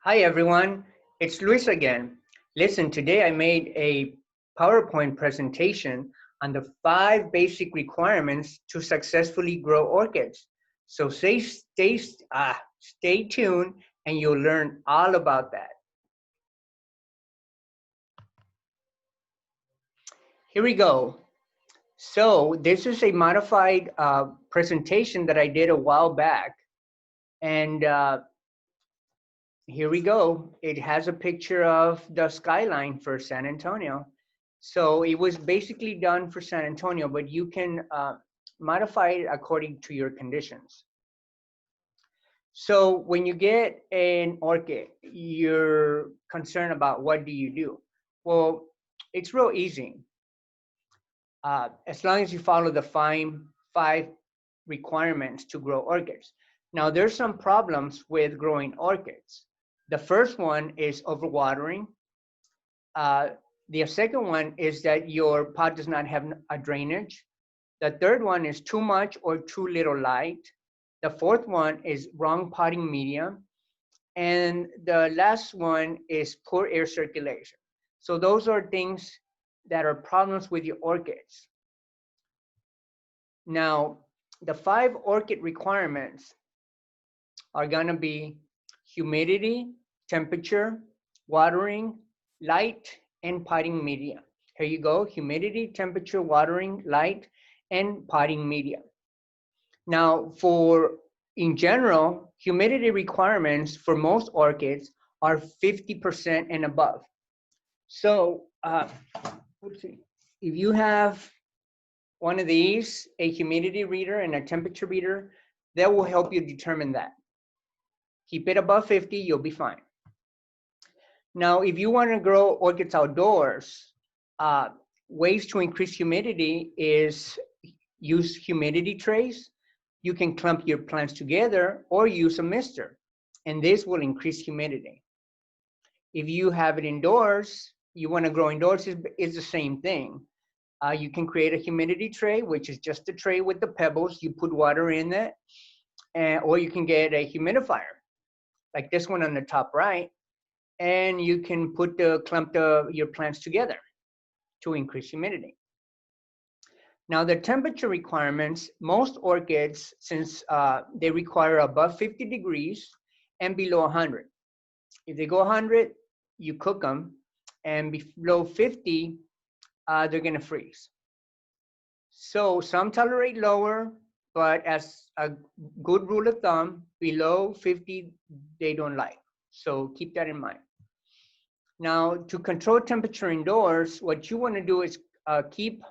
Hi everyone, it's Luis again. Listen, today I made a PowerPoint presentation on the 5 basic requirements to successfully grow orchids. So stay tuned and you'll learn all about that. Here we go. So this is a modified presentation that I did a while back. And here we go. It has a picture of the skyline for San Antonio. So it was basically done for San Antonio, but you can modify it according to your conditions. So when you get an orchid, you're concerned about what do you do? Well, it's real easy. As long as you follow the five requirements to grow orchids. Now, there's some problems with growing orchids. The first one is overwatering. The second one is that your pot does not have a drainage. The third one is too much or too little light. The fourth one is wrong potting medium. And the last one is poor air circulation. So those are things that are problems with your orchids. Now, the 5 orchid requirements are gonna be humidity, temperature, watering, light, and potting media. Here you go, humidity, temperature, watering, light, and potting media. Now, in general, humidity requirements for most orchids are 50% and above. So, if you have one of these, a humidity reader and a temperature reader, that will help you determine that. Keep it above 50, you'll be fine. Now, if you want to grow orchids outdoors, ways to increase humidity is use humidity trays. You can clump your plants together or use a mister, and this will increase humidity. If you have it indoors, you want to grow indoors, it's the same thing. You can create a humidity tray, which is just a tray with the pebbles. You put water in it, or you can get a humidifier, like this one on the top right, and you can clump your plants together to increase humidity. Now, the temperature requirements, most orchids, since they require above 50 degrees and below 100. If they go 100, you cook them, and below 50, they're gonna freeze. So some tolerate lower, but as a good rule of thumb, below 50, they don't like. So keep that in mind. Now, to control temperature indoors, what you want to do is keep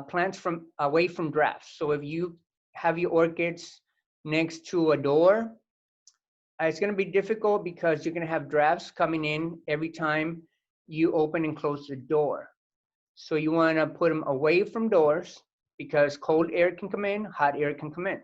plants away from drafts. So if you have your orchids next to a door, it's going to be difficult because you're going to have drafts coming in every time you open and close the door. So you want to put them away from doors because cold air can come in, hot air can come in.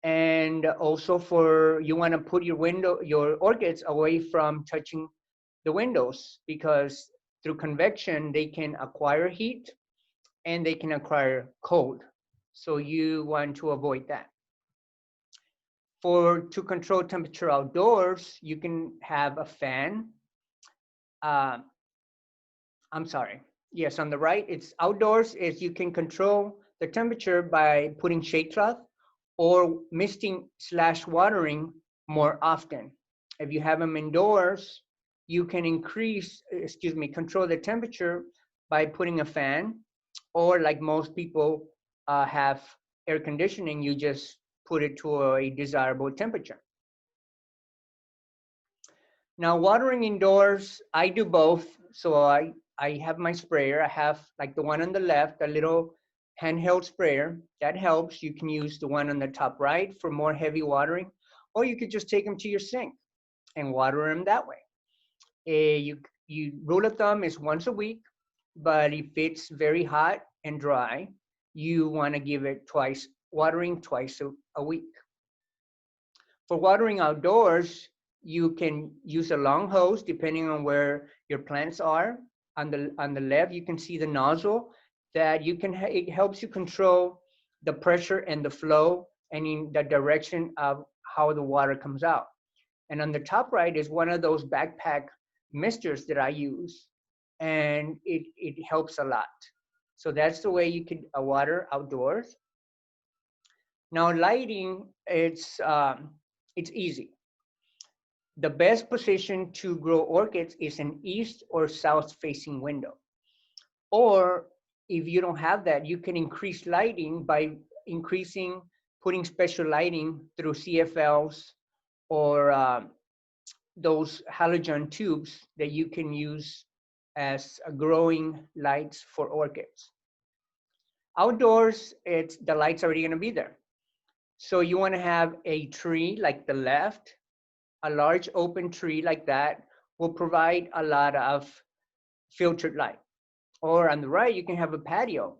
And also you want to put your orchids away from touching the windows, because through convection, they can acquire heat and they can acquire cold. So you want to avoid that. To control temperature outdoors, you can have a fan. I'm sorry. Yes, on the right, it's outdoors, is you can control the temperature by putting shade cloth or misting/watering more often. If you have them indoors, you can control the temperature by putting a fan, or like most people have air conditioning, you just put it to a desirable temperature. Now, watering indoors, I do both. So I have my sprayer. I have like the one on the left, a little handheld sprayer. That helps. You can use the one on the top right for more heavy watering, or you could just take them to your sink and water them that way. Rule of thumb is once a week, but if it's very hot and dry, you want to give it watering twice a week. For watering outdoors, you can use a long hose depending on where your plants are. On the left, you can see the nozzle that it helps you control the pressure and the flow and in the direction of how the water comes out. And on the top right is one of those backpack misters that I use, and it helps a lot. So that's the way you could water outdoors. Now lighting, it's easy. The best position to grow orchids is an east or south facing window. Or if you don't have that, you can increase lighting by putting special lighting through CFLs or those halogen tubes that you can use as growing lights for orchids. Outdoors, the light's already going to be there. So you want to have a tree like the left, a large open tree like that will provide a lot of filtered light. Or on the right, you can have a patio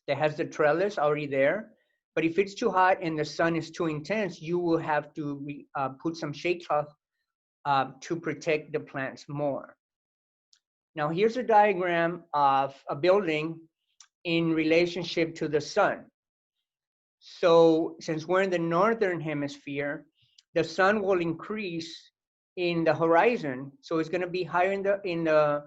that has the trellis already there. But if it's too hot and the sun is too intense, you will have to put some shade cloth to protect the plants more. Now here's a diagram of a building in relationship to the sun. So since we're in the northern hemisphere, the sun will increase in the horizon. So it's going to be higher in the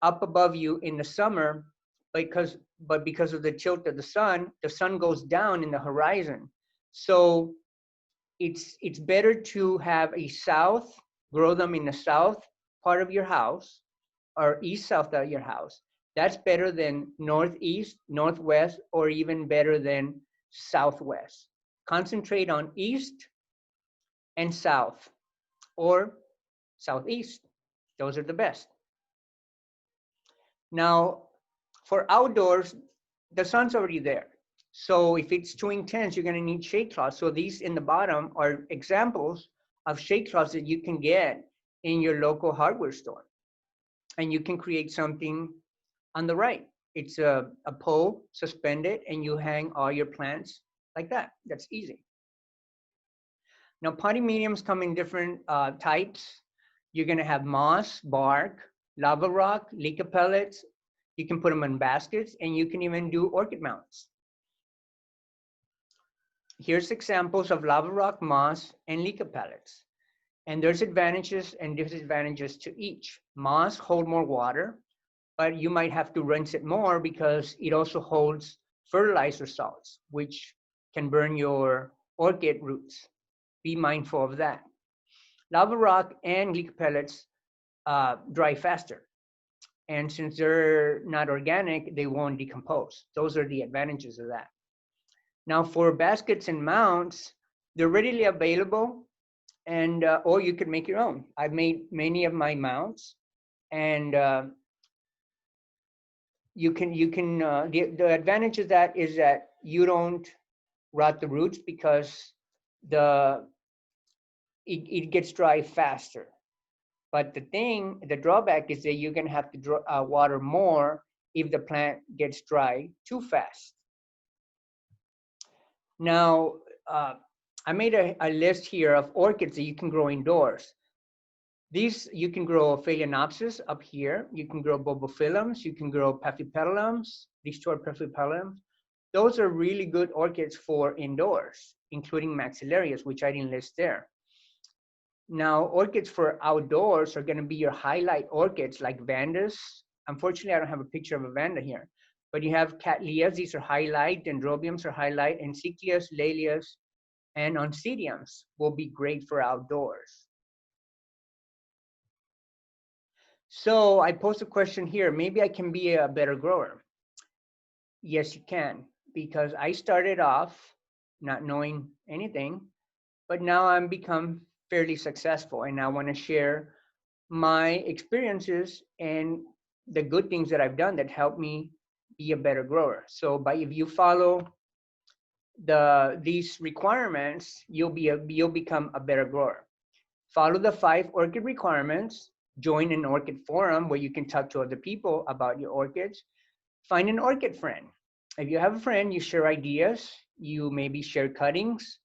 up above you in the summer, but because of the tilt of the sun goes down in the horizon. So it's better to have grow them in the south part of your house or east south of your house. That's better than northeast, northwest, or even better than southwest. Concentrate on east and south or southeast. Those are the best. Now, for outdoors, the sun's already there. So if it's too intense, you're going to need shade cloths. So these in the bottom are examples of shade cloths that you can get in your local hardware store. And you can create something on the right. It's a pole suspended, and you hang all your plants like that. That's easy. Now, potting mediums come in different types. You're going to have moss, bark, lava rock, leca pellets. You can put them in baskets, and you can even do orchid mounts. Here's examples of lava rock, moss, and leca pellets. And there's advantages and disadvantages to each. Moss hold more water, but you might have to rinse it more because it also holds fertilizer salts, which can burn your orchid roots. Be mindful of that. Lava rock and leca pellets dry faster. And since they're not organic, they won't decompose. Those are the advantages of that. Now for baskets and mounts, they're readily available, and or you could make your own. I've made many of my mounts, and the advantage of that is that you don't rot the roots because it gets dry faster. But the drawback is that you're going to have to water more if the plant gets dry too fast. Now, I made a list here of orchids that you can grow indoors. These, you can grow Phalaenopsis up here. You can grow Bulbophyllums. You can grow Paphipetalums. These two are Paphipetalums. Those are really good orchids for indoors, including Maxillarias, which I didn't list there. Now, orchids for outdoors are going to be your highlight orchids like Vandas. Unfortunately, I don't have a picture of a Vanda here, but you have Cattleyas. These are highlight. Dendrobiums are highlight. And Encyclias, Lalias, and Oncidiums will be great for outdoors. So I posed a question here. Maybe I can be a better grower. Yes, you can, because I started off not knowing anything, but now I'm become fairly successful, and I want to share my experiences and the good things that I've done that help me be a better grower. So if you follow these requirements, you'll become a better grower. Follow the 5 orchid requirements. Join an orchid forum where you can talk to other people about your orchids. Find an orchid friend. If you have a friend, you share ideas. You maybe share cuttings.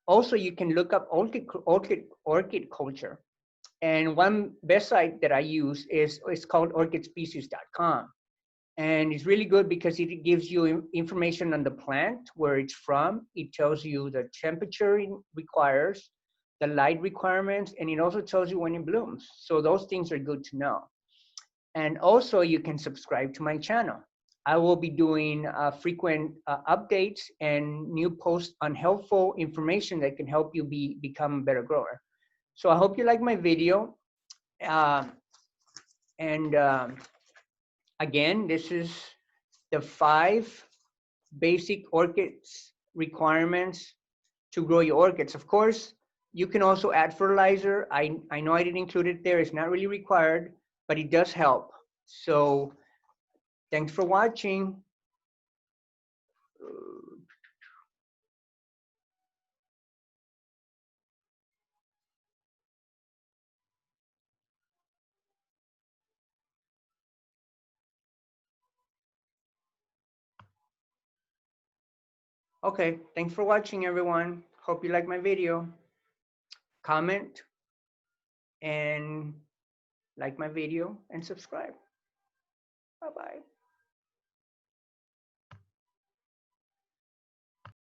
Also, you can look up orchid culture. And one best site that I use is called orchidspecies.com. And it's really good because it gives you information on the plant, where it's from. It tells you the temperature it requires, the light requirements, and it also tells you when it blooms. So those things are good to know. And also you can subscribe to my channel. I will be doing frequent updates and new posts on helpful information that can help you become a better grower. So I hope you like my video. And again, this is the 5 basic orchids requirements to grow your orchids. Of course, you can also add fertilizer. I know I didn't include it there. It's not really required, but it does help. So thanks for watching. Okay, thanks for watching, everyone. Hope you like my video. Comment and like my video and subscribe. Bye-bye.